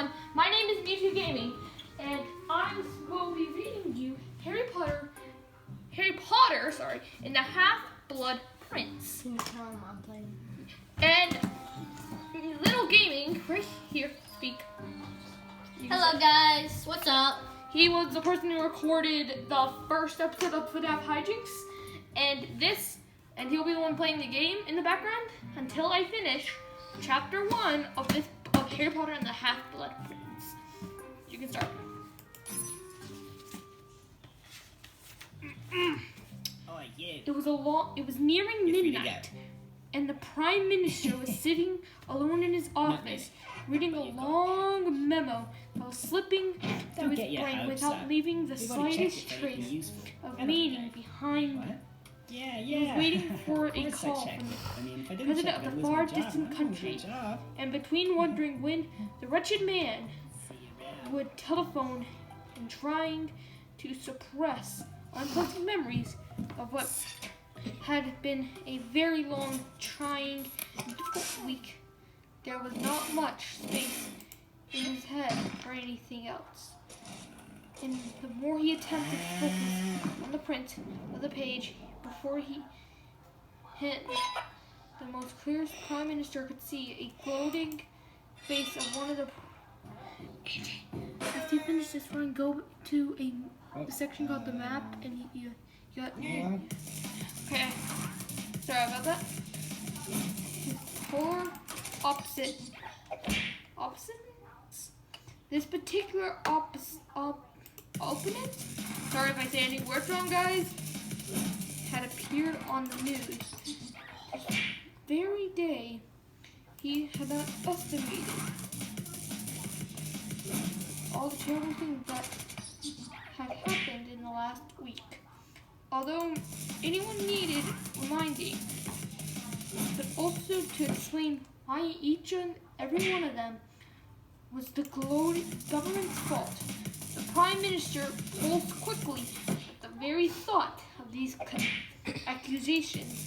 everyone, my name is Mewtwo Gaming, and I will be reading you Harry Potter, and the Half-Blood Prince. Can you tell him I'm playing? And Little Gaming, right here, speak. Hello guys, what's up? He was the person who recorded the first episode of FNAF Hijinks, and he'll be the one playing the game in the background until I finish Chapter 1 of Harry Potter and the Half-Blood Prince. You can start. Oh yeah. It was nearing midnight, and the Prime Minister was sitting alone in his office, reading a long memo while slipping through his brain without leaving the slightest trace of meaning behind it. Yeah. He was waiting for a call from the president of the far distant country, and between wondering when the wretched man would telephone and trying to suppress unpleasant memories of what had been a very long, trying, and difficult week, there was not much space in his head for anything else. And the more he attempted to focus on the print of the page before he hit the most clearest Prime Minister could see a gloating face of one of the... After you finish this one, go to a section called the map, and you got... Okay, sorry about that. Polar opposites. This particular opponent, sorry if I say any words wrong, guys, had appeared on the news. The very day he had not estimated all the terrible things that had happened in the last week. Although anyone needed reminding, but also to explain why each and every one of them was the government's fault. The Prime Minister pulsed quickly at the very thought of these accusations,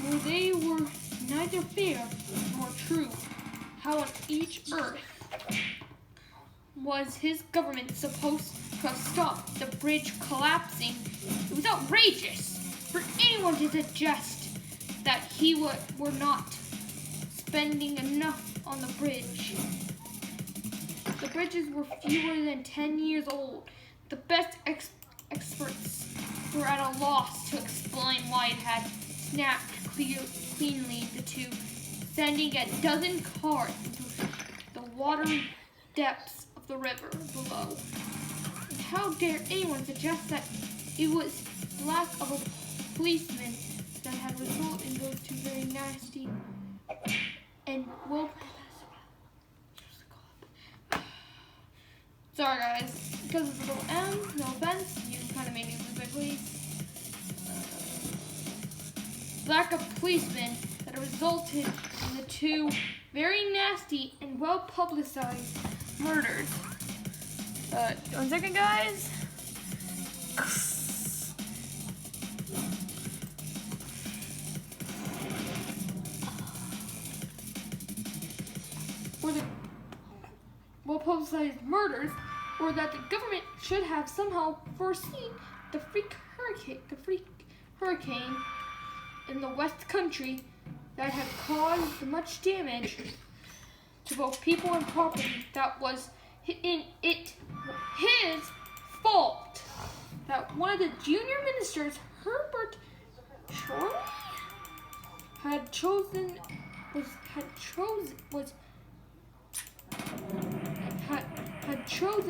for they were neither fair nor true. How on each earth was his government supposed to have stopped the bridge collapsing? It was outrageous for anyone to suggest that he were not spending enough on the bridge. The bridges were fewer than 10 years old. The best experts were at a loss to explain why it had snapped cleanly the two, sending a dozen cars into the watery depths of the river below. And how dare anyone suggest that it was lack of a policeman that had resulted in those two very nasty and sorry guys, because of the little M, no offense, you kind of made me lose my place. Lack of policemen that resulted in the two very nasty and well publicized murders. 1 second guys. Or the well-publicized murders, or that the government should have somehow foreseen the freak hurricane in the West Country that had caused much damage to both people and property. That was his fault. That one of the junior ministers, Herbert Shorley, had chosen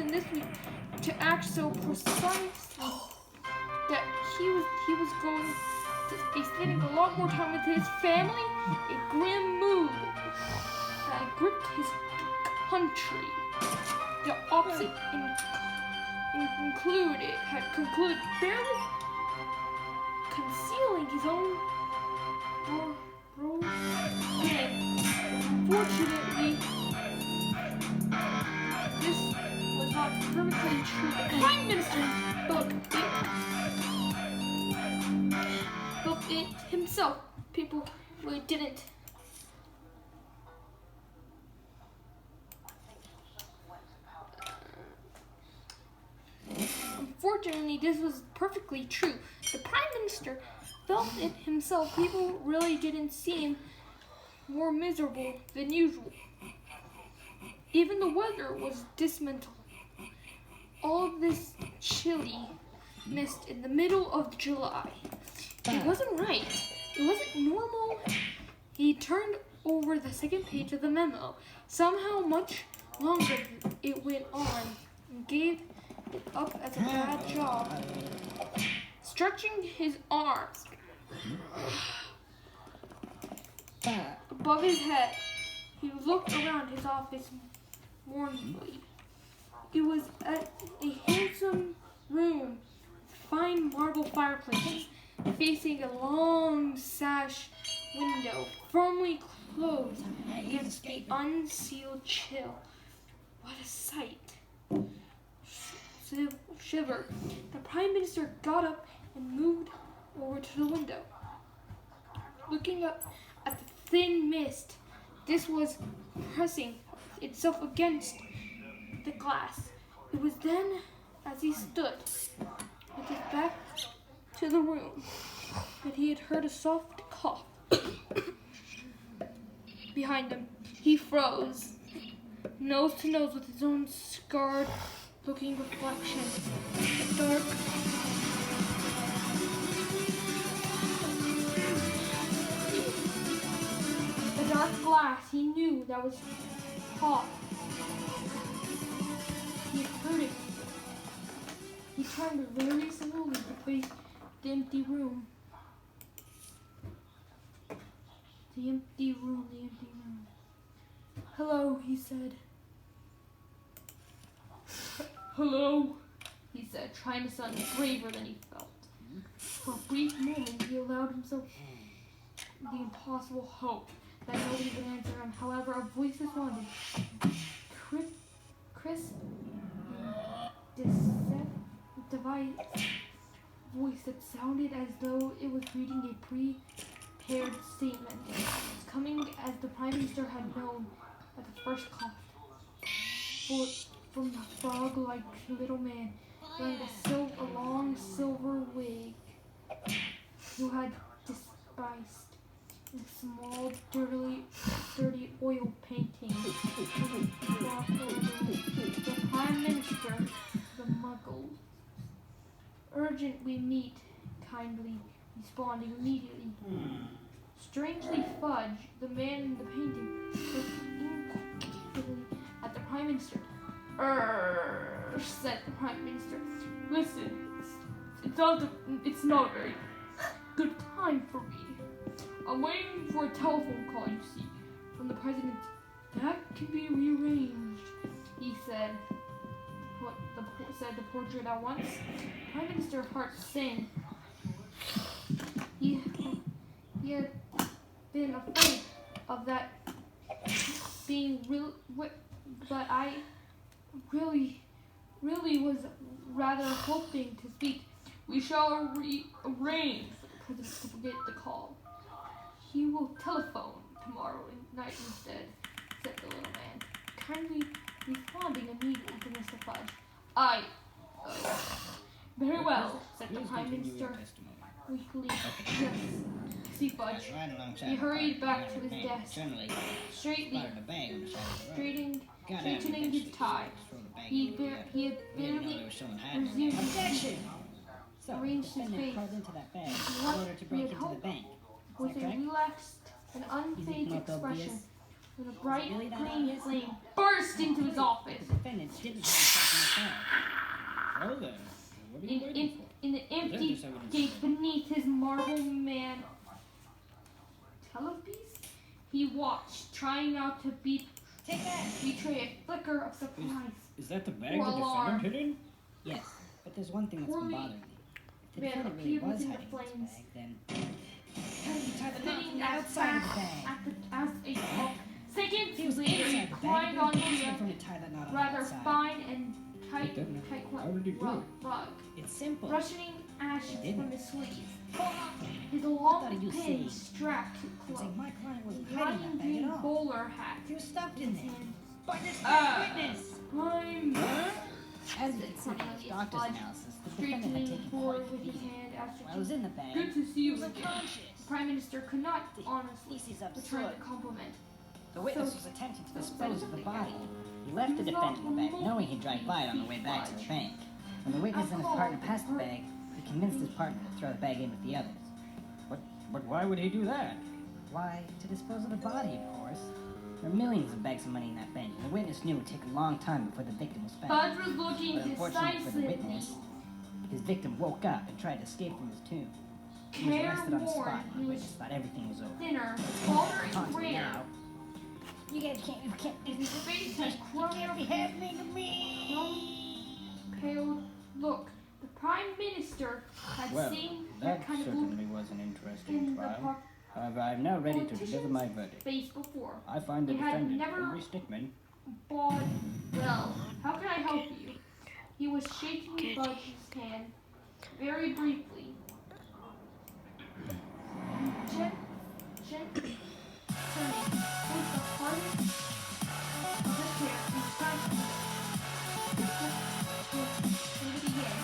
this week to act so precisely that he was going to be spending a lot more time with his family. A grim mood that gripped his country. The opposite had concluded barely concealing his own role. Fortunately, this was not perfectly true. The Prime Minister booked it himself. People really didn't Unfortunately, this was perfectly true. The Prime Minister felt it himself. People really didn't seem more miserable than usual. Even the weather was dismal. All of this chilly mist in the middle of July. It wasn't right. It wasn't normal. He turned over the second page of the memo. Somehow much longer it went on and gave it up as a bad job. Stretching his arms above his head, he looked around his office mournfully. It was a handsome room with fine marble fireplaces facing a long sash window firmly closed against the unsealed chill. What a sight! Shiver. The Prime Minister got up and moved over to the window. Looking up at the thin mist, this was pressing itself against the glass. It was then, as he stood with his back to the room, that he had heard a soft cough behind him. He froze, nose to nose with his own scarred-looking reflection. The dark glass, he knew that was hot. He heard it. He turned very slowly to face the empty room. The empty room. Hello, he said. Hello, he said, trying to sound braver than he felt. For a brief moment, he allowed himself the impossible hope that nobody would answer him. However, a voice responded. Crisp, device voice that sounded as though it was reading a prepared statement. It was coming as the Prime Minister had known at the first cough. From the frog-like little man wearing a long silver wig, who had despised a small, dirty oil painting. The Prime Minister, the Muggle. Urgent we meet, kindly responding immediately. Strangely, Fudge, the man in the painting, looked inquiringly at the Prime Minister. Said the Prime Minister. Listen, it's not a very good time for me. I'm waiting for a telephone call, you see, from the President. That can be rearranged, he said. Said the portrait at once. Prime Minister Hart sank. He had been afraid of that being real, but I really was rather hoping to speak. We shall arrange for the President to get the call. He will telephone tomorrow night instead, said the little man, kindly responding immediately to Mr. Fudge. Very well, said the Prime Minister weakly. Yes, see Fudge. He hurried back to his desk, straightening his tie. He had barely resumed his arranged his face. He had hoped with a relaxed and unfazed expression when a bright green flame burst into his office. In the empty gate beneath his marble man telepiece, he watched, trying not to betray a flicker of surprise. Is that the bag the defendant hid in? Yes, but there's one thing that's been bothering me. If the Man defendant really appeared was within the hiding flames. this bag, then you tie the knot Sitting from the as outside of the fast bag. as a seconds If he was later, he inside the climbed bag, onto then a from to tie that knot on the rather outside. fine and tight How did he do rug. It's simple. Brushing ashes Didn't. from his sleeves. His thought long you pin see. strapped to It's close. like my client wasn't A hiding green that bag green at all. bowler hat. He was stuffed in in there. his hand. By this Ah. witness. I'm As said you can see from his Cornelius doctor's Fudge, analysis, the defendant had straightening taken forward point with of his view. hand after While I was in the bag, Good to see you he was again. unconscious. The Prime Minister could not honestly Feces return absurd. the compliment. The witness was attempting to dispose of the body. He left the defendant in the bag, knowing he'd drive by it on the way back to the bank. When the witness and his partner passed the bag, he convinced his partner to throw the bag in with the others. But why would he do that? Why, to dispose of the body, of course. There are millions of bags of money in that bank, and the witness knew it would take a long time before the victim was found. Fudge was looking But unfortunately for the decisively. witness, his victim woke up and tried to escape from his tomb. He was arrested on the spot, Careworn, and he the was witness thought everything was over. thinner, taller, and Taunting rare. now. You can't His face had grown be happening to me! pale look. The Prime Minister had Well, seen that that kind of look certainly was an interesting in the trial. However, I am now ready to deliver my verdict. face before. I find the It had defendant, never- Henry Stickmin, But, well, how can I help you? He was shaking Fudge's hand very briefly. Gently turning towards the hardest of the chair and pressing to begin.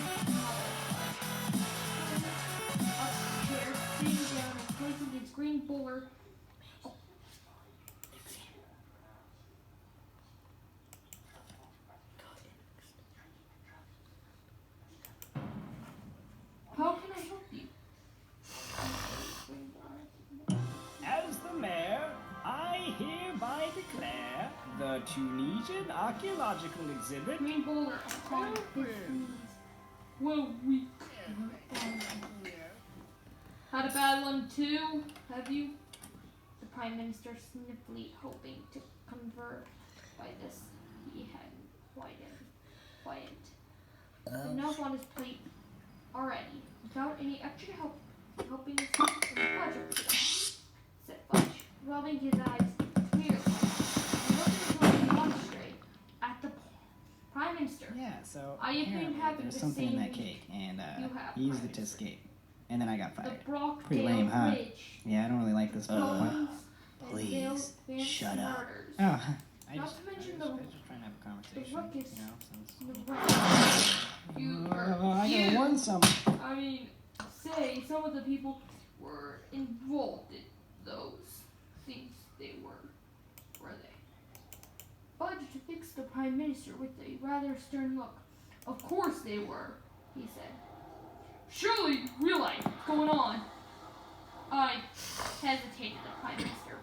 Upstairs, sitting down and placing his green bowler. How can I help you? as the mayor, I hereby declare the Tunisian archaeological exhibit. Green bowler upon his knees. Well, weak. Had a bad one too, have you? The Prime Minister sniffly, hoping to convert by this. He hadn't quiet. Enough on his plate already, without any extra helping himself in the pleasure, said Fudge, rubbing his eyes clearly and looking remonstrate at the Prime Minister. Yeah, so I have been apparently having there's the something in same that week cake, and you have, he used Prime it to Minister. escape. And then I got The fired. Brockdale Pretty lame, huh? Ridge. Yeah, I don't really like this part. Bones and Please, Vance shut up. murders. Oh, I Not just, to mention I the- was just trying to have a conversation, ruckus. you know, since... The rest. I got one some. I mean, say some of the people were involved in those things. They were they? Fudge fixed the Prime Minister with a rather stern look. Of course they were, he said. Surely you realize what's going on. I hesitated, the Prime Minister.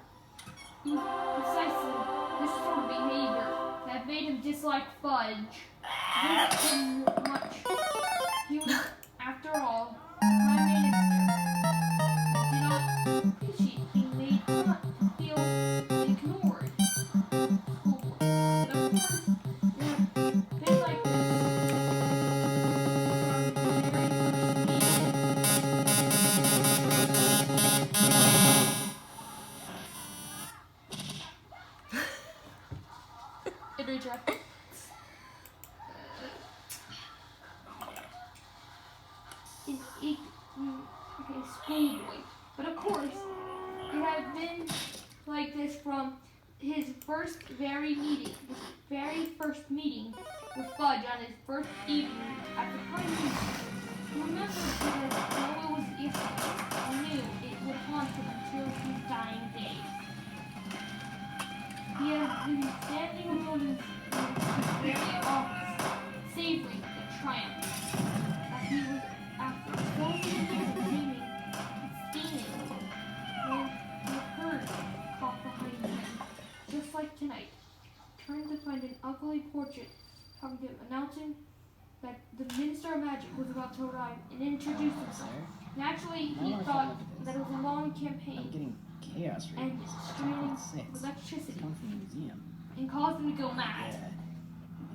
It was precisely this sort of behavior that made him dislike Fudge. This didn't much. He was, after all, Prime Minister. He did not appreciate being made fun, feel ignored. But of course, things like this from the very first meeting. Interject. Schoolboy. But of course, it had been like this from his very first meeting with Fudge on his first evening at the Prime Minister. He remembered that though it was yesterday, he knew it would haunt him until his dying days. He had been standing alone in his very office, savoring the triumph that he was after. Closing the door and steaming, when he heard a cough behind him, just like tonight. Turned to find an ugly portrait of him announcing that the Minister of Magic was about to arrive and introduce himself. Naturally, he thought that it was a long I'm campaign getting chaos and ratings. straining Six. with electricity Come from the museum. and caused him to go mad.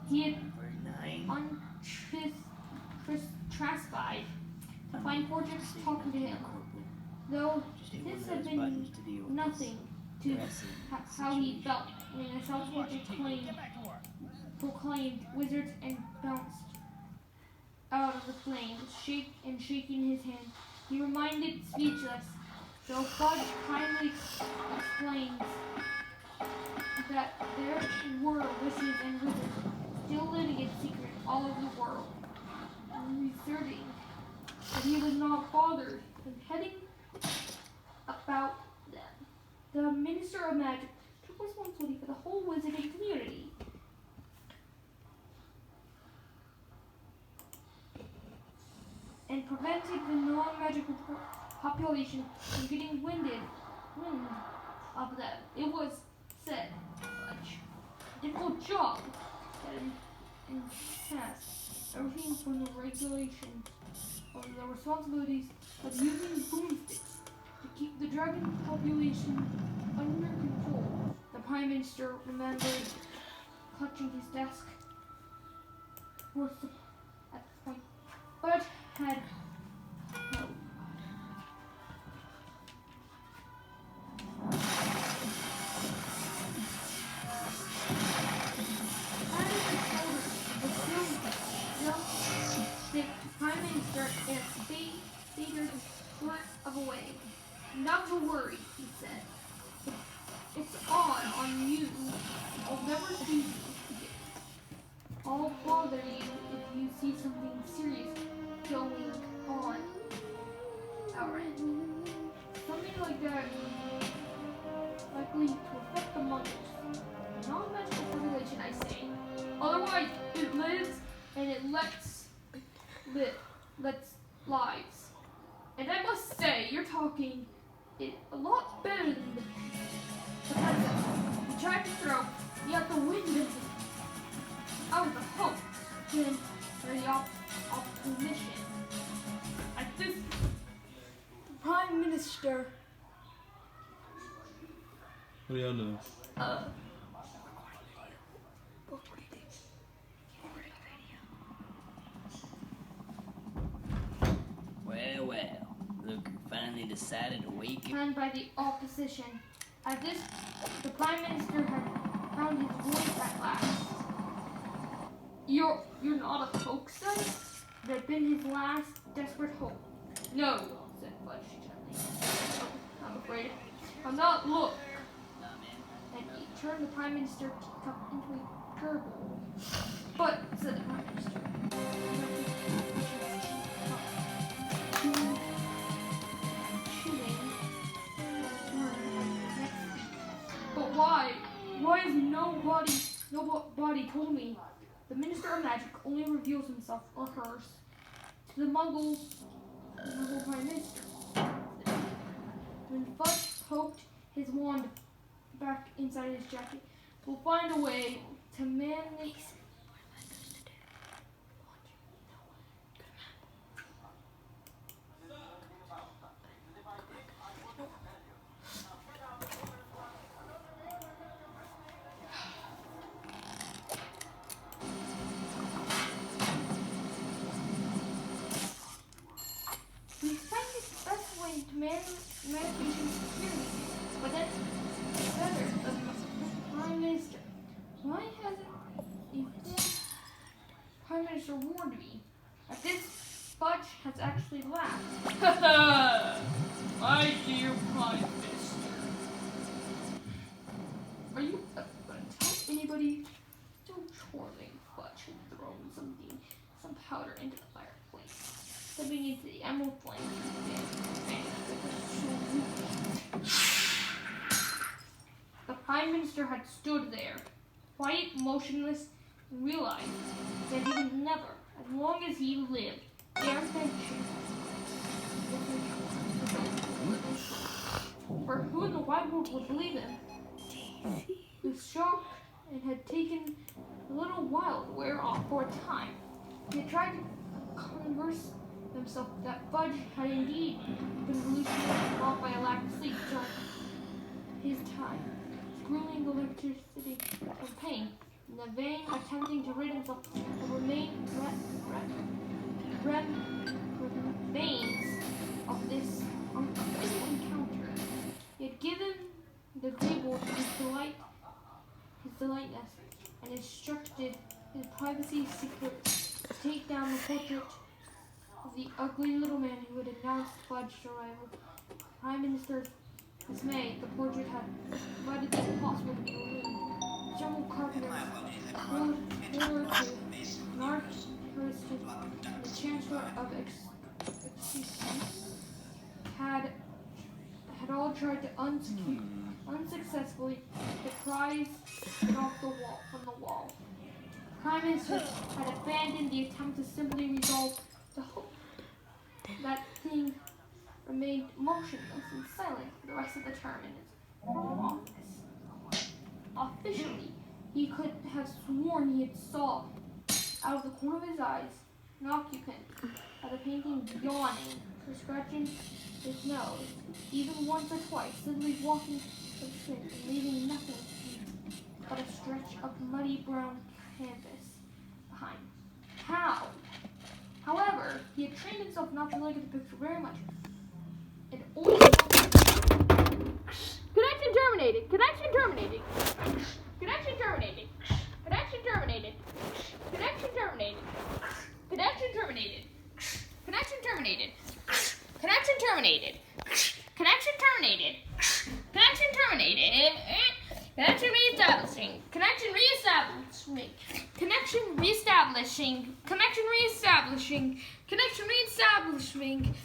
He had Number 9. untraspied to find portraits talking to him, though this had been nothing to how he felt when a self-portrait proclaimed wizards and bounced out of the flames, shaking his hand. He remained speechless, though Fudge kindly explains that there were witches and wizards still living in secret all over the but he was not bothered and heading about them. The Minister of Magic took responsibility for the whole wizarding community. And prevented the non-magical population from getting wind of them. It was said a difficult job and task. Everything from the regulation of the responsibilities of using broomsticks to keep the dragon population under control. The Prime Minister remembered clutching his desk at the point, but had no. The Prime Minister and Speeder were of a way. Not to worry, he said. It's odd on you. I'll never see you again. I'll bother you if you see something serious going on our end. Something like that likely to affect the Muggles. Non-magical population, I say. Otherwise, it lives and it lets lives. And I must say, you're talking it a lot better than the president. He tried to throw me out the window. I was a hope. Then for the opposition. At this, the Prime Minister. What do y'all know? Well, look who finally decided to wake up. And by the opposition. At this, the Prime Minister had found his voice at last. You're not a hoaxer? That had been his last desperate hope. No, said Fudge gently. I'm afraid I'm not. Look. And he turned the Prime Minister teacup into a gerbil. But, said the Prime Minister. But why? Why has nobody told me? The Minister of Magic only reveals himself or hers to the Muggle Prime Minister. When Fudge poked his wand back inside his jacket, we'll find a way to manage. We find the best way to manage security, but that's better than the Prime Minister. Why hasn't the Prime Minister warned me? At this, Fudge has actually laughed. My dear Prime Minister. Are you going to tell anybody? Still twirling, Fudge had thrown some powder into the fireplace. Stepping into the emerald flame. The Prime Minister had stood there, quiet, motionless, and realized that he would never, as long as he lived, dare mention. For who in the wide world would believe him? The shock it had taken a little while to wear off for a time. He had tried to converse himself that Fudge had indeed been hallucinated off by a lack of sleep during his time, grueling electricity of pain, in the vain attempting to rid himself of the remains of this unforgettable encounter. He had given the table his delightness, and instructed his privacy secret to take down the portrait of the ugly little man who had announced Fudge's arrival. Prime Minister's dismay, the portrait had provided it impossible to be removed. General Carpenter wrote to Nard Hurst, the Chancellor of had all tried to unsuccessfully to prise it off from the wall. Prime Minister had abandoned the attempt to simply resolve to hope. That thing remained motionless and silent for the rest of the term in his office. Officially, he could have sworn he had saw, out of the corner of his eyes, an occupant of the painting yawning or scratching his nose, even once or twice, suddenly walking to the street and leaving nothing but a stretch of muddy brown canvas behind. How? However, he had trained himself not to look at the picture very much. And only connection terminated. Connection terminated. Connection terminated. Connection terminated. Connection terminated. Connection terminated. Connection terminated. Connection terminated. Connection terminated. Connection terminated. Connection reestablishing. Connection reestablishing. Connection reestablishing. Connection reestablishing. Connection reestablishing.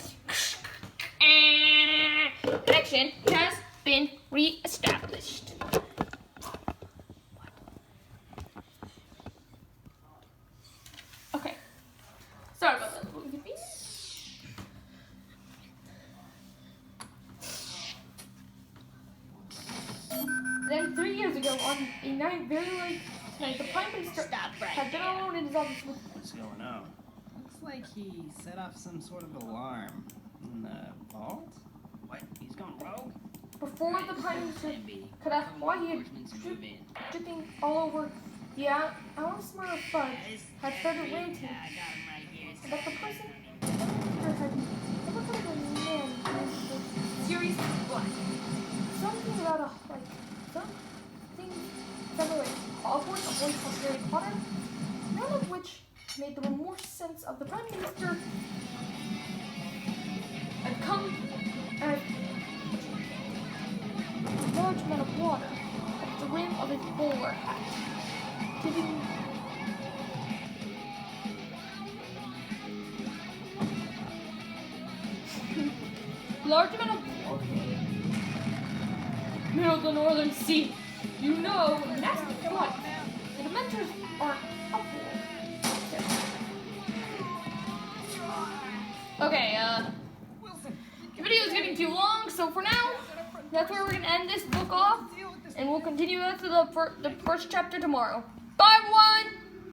Connection has been reestablished. Okay. Sorry about that. Then 3 years ago, on a night very late night, the Prime Minister had been alone in his office with... What's going on? Looks like he set off some sort of alarm in the vault. What? He's gone rogue? Before the Prime Minister could ask why he had dripping all over the Alismar of Fudge had started ranting about the person had looked like a man with serious blood. Something about something like Hogwarts or Harry Potter, none of which made the remorse sense of the Prime Minister had come at a large amount of water at the rim of his bowler hat, giving large amount of water near the northern sea. You know, that's the point. The Dementors are upward. Okay, the video is getting too long, so for now, that's where we're going to end this book off, and we'll continue after the first chapter tomorrow.